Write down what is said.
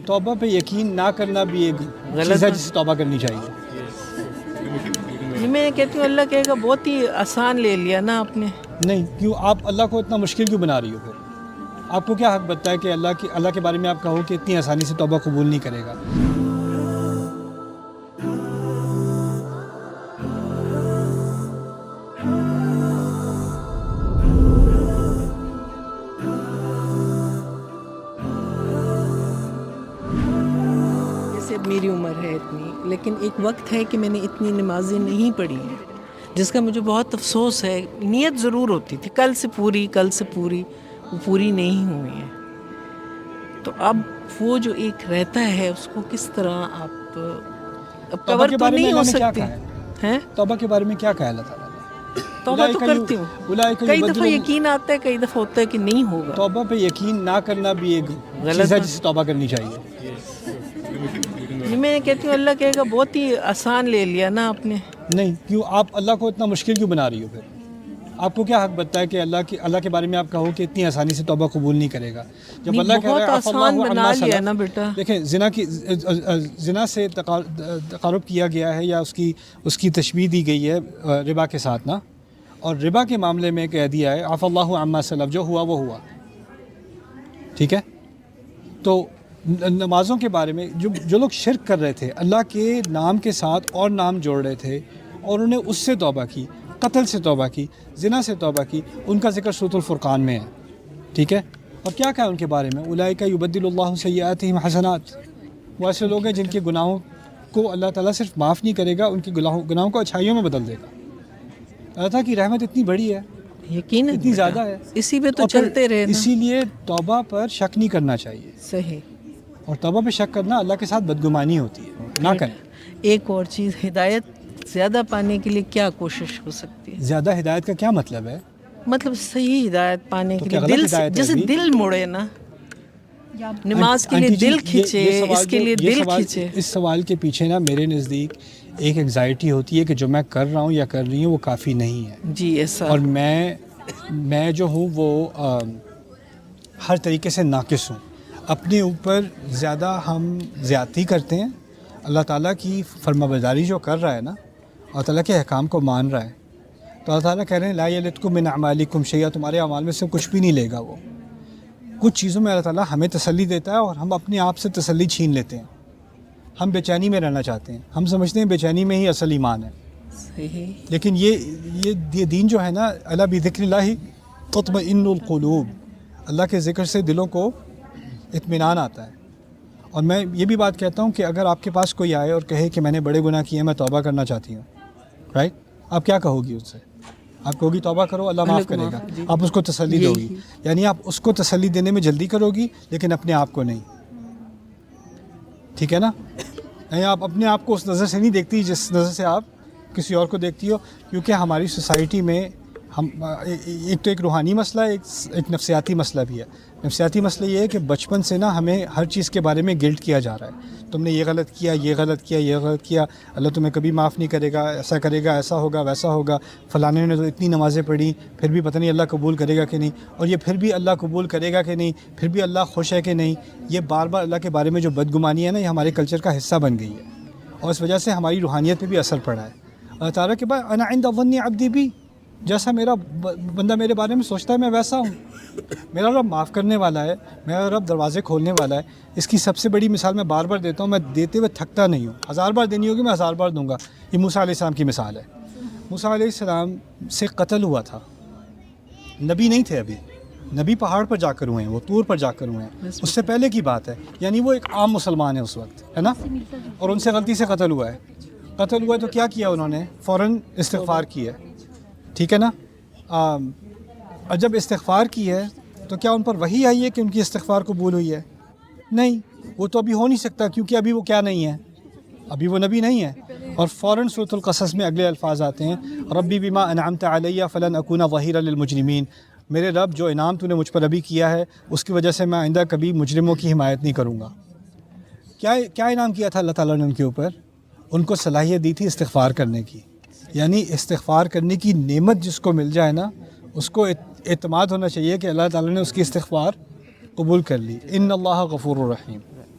توبہ پہ یقین نہ کرنا بھی ایک چیز ہے جس سے توبہ کرنی چاہیے. میں کہتی ہوں اللہ کہے گا بہت ہی آسان لے لیا نا آپ نے. نہیں، کیوں آپ اللہ کو اتنا مشکل کیوں بنا رہی ہو؟ پھر آپ کو کیا حق بنتا ہے کہ اللہ کے بارے میں آپ کہو کہ اتنی آسانی سے توبہ قبول نہیں کرے گا؟ جیسے اب میری عمر ہے اتنی، لیکن ایک وقت ہے کہ میں نے اتنی نمازیں نہیں پڑھی ہیں، جس کا مجھے بہت افسوس ہے. نیت ضرور ہوتی تھی کل سے پوری، وہ پوری نہیں ہوئی ہیں. تو اب وہ جو ایک رہتا ہے اس کو کس طرح آپ اب توبہ کور کے تو بارے میں نہیں ہو اللہ نے کیا سکتی کہا ہے؟ ہیں. توبہ کے بارے میں کیا کہا اللہ تعالیٰ نے؟ توبہ تو کرتی ہوں، اولئک کئی دفعہ یبدل یقین آتا ہے، کئی دفعہ ہوتا ہے کہ نہیں ہوگا. توبہ پہ یقین نہ کرنا بھی ایک چیز ہے جس سے توبہ کرنی چاہیے. میں کہتی ہوں اللہ کہے گا بہت ہی آسان لے لیا نا آپ نے. نہیں، کیوں آپ اللہ کو اتنا مشکل کیوں بنا رہی ہو؟ پھر آپ کو کیا حق بنتا ہے کہ اللہ کے بارے میں آپ کہو کہ اتنی آسانی سے توبہ قبول نہیں کرے گا؟ جب اللہ کہہ رہا ہے بہت آسان بنا لیا نا بیٹا. دیکھیں، زنا سے تقارب کیا گیا ہے یا اس کی تشبیہ دی گئی ہے ربا کے ساتھ نا. اور ربا کے معاملے میں کہہ دیا ہے عفا اللہ عما سلف، جو ہوا وہ ہوا. ٹھیک ہے؟ تو نمازوں کے بارے میں جو لوگ شرک کر رہے تھے، اللہ کے نام کے ساتھ اور نام جوڑ رہے تھے اور انہیں اس سے توبہ کی، قتل سے توبہ کی، زنا سے توبہ کی، ان کا ذکر سورۃ الفرقان میں ہے. ٹھیک ہے؟ اور کیا کہا ان کے بارے میں؟ اولئک یبدل اللہ سیئاتہم حسنات. وہ ایسے لوگ ہیں جن کے گناہوں کو اللہ تعالیٰ صرف معاف نہیں کرے گا، ان کے گناہوں کو اچھائیوں میں بدل دے گا. اللہ تعالیٰ کی رحمت اتنی بڑی ہے، یقیناً اتنی زیادہ ہے، اسی پہ تو اور پھر چلتے رہے نا. اسی لیے توبہ پر شک نہیں کرنا چاہیے. صحیح. اور توبہ پہ شک کرنا اللہ کے ساتھ بدگمانی ہوتی ہے، نہ کریں. ایک اور چیز، ہدایت زیادہ پانے کے لیے کیا کوشش ہو سکتی ہے؟ زیادہ ہدایت کا کیا مطلب ہے؟ مطلب صحیح ہدایت پانے کے کیا لیے غلط دل ہدایت ہے جیسے ابھی؟ دل مڑے نا، نماز کے لیے آنٹی جی، دل کھینچے، یہ سوال اس کے لیے دل کھینچے. اس سوال کے پیچھے نا میرے نزدیک ایک انگزائٹی ہوتی ہے کہ جو میں کر رہا ہوں یا کر رہی ہوں وہ کافی نہیں ہے. جی ایسا. اور میں جو ہوں وہ ہر طریقے سے ناقص ہوں. اپنے اوپر زیادہ ہم زیادتی کرتے ہیں. اللہ تعالیٰ کی فرما برداری جو کر رہا ہے نا، اللہ تعالیٰ کے احکام کو مان رہا ہے، تو اللہ تعالیٰ کہہ رہے ہیں لا یلدکم من اعمالکم شیئا، تمہارے اعمال میں سے کچھ بھی نہیں لے گا وہ. کچھ چیزوں میں اللہ تعالیٰ ہمیں تسلی دیتا ہے اور ہم اپنے آپ سے تسلی چھین لیتے ہیں. ہم بے چینی میں رہنا چاہتے ہیں، ہم سمجھتے ہیں بے چینی میں ہی اصل ایمان ہے. صحیح. لیکن یہ دین جو ہے نا، الا بذکر اللہ تطمئن القلوب، اللہ کے ذکر سے دلوں کو اطمینان آتا ہے. اور میں یہ بھی بات کہتا ہوں کہ اگر آپ کے پاس کوئی آئے اور کہے کہ میں نے بڑے گناہ کیے ہیں، میں توبہ کرنا چاہتی ہوں، رائٹ، آپ کیا کہو گی اس سے؟ آپ کہو گی توبہ کرو، اللہ معاف کرے گا. آپ اس کو تسلی دو گی، یعنی آپ اس کو تسلی دینے میں جلدی کرو گی لیکن اپنے آپ کو نہیں. ٹھیک ہے نا؟ یعنی آپ اپنے آپ کو اس نظر سے نہیں دیکھتی جس نظر سے آپ کسی اور کو دیکھتی ہو. کیونکہ ہماری سوسائٹی میں ایک تو ایک روحانی مسئلہ ہے، ایک نفسیاتی مسئلہ بھی ہے. نفسیاتی مسئلہ یہ ہے کہ بچپن سے نا ہمیں ہر چیز کے بارے میں گلٹ کیا جا رہا ہے. تم نے یہ غلط کیا، یہ غلط کیا، یہ غلط کیا، اللہ تمہیں کبھی معاف نہیں کرے گا، ایسا کرے گا، ایسا ہوگا، ویسا ہوگا. فلانے نے تو اتنی نمازیں پڑھی، پھر بھی پتہ نہیں اللہ قبول کرے گا کہ نہیں، اور یہ پھر بھی اللہ قبول کرے گا کہ نہیں، پھر بھی اللہ خوش ہے کہ نہیں. یہ بار بار اللہ کے بارے میں جو بدگمانی ہے نا، یہ ہمارے کلچر کا حصہ بن گئی ہے اور اس وجہ سے ہماری روحانیت پہ بھی اثر پڑا ہے. اللہ تعالیٰ کے بعد انا عند ظن عبدی بھی، جیسا میرا بندہ میرے بارے میں سوچتا ہے میں ویسا ہوں. میرا رب معاف کرنے والا ہے، میرا رب دروازے کھولنے والا ہے. اس کی سب سے بڑی مثال میں بار بار دیتا ہوں، میں دیتے ہوئے تھکتا نہیں ہوں. 1000 بار دینی ہوگی میں 1000 بار دوں گا. یہ موسیٰ علیہ السلام کی مثال ہے. موسیٰ علیہ السلام سے قتل ہوا تھا، نبی نہیں تھے ابھی، نبی پہاڑ پر جا کر ہوئے ہیں، وہ طور پر جا کر ہوئے ہیں. اس سے پہلے کی بات ہے، یعنی وہ ایک عام مسلمان ہے اس وقت، ہے نا، اور ان سے غلطی سے قتل ہوا ہے. قتل ہوا ہے تو کیا کیا انہوں نے؟ فوراً استغفار کی ہے. ٹھیک ہے نا؟ اور جب استغفار کی ہے تو کیا ان پر وحی آئی ہے کہ ان کی استغفار قبول ہوئی ہے؟ نہیں، وہ تو ابھی ہو نہیں سکتا کیونکہ ابھی وہ کیا نہیں ہے، ابھی وہ نبی نہیں ہے. اور فوراً سورۃ القصص میں اگلے الفاظ آتے ہیں، ربی بما انعمت علیہ فلن اکون ظہیرا للمجرمین، میرے رب جو انعام تو نے مجھ پر ابھی کیا ہے اس کی وجہ سے میں آئندہ کبھی مجرموں کی حمایت نہیں کروں گا. کیا انعام کیا تھا اللہ تعالیٰ نے ان کے اوپر؟ ان کو صلاحیت دی تھی استغفار کرنے کی. یعنی استغفار کرنے کی نعمت جس کو مل جائے نا، اس کو اعتماد ہونا چاہیے کہ اللہ تعالیٰ نے اس کی استغفار قبول کر لی. ان اللہ غفور الرحیم.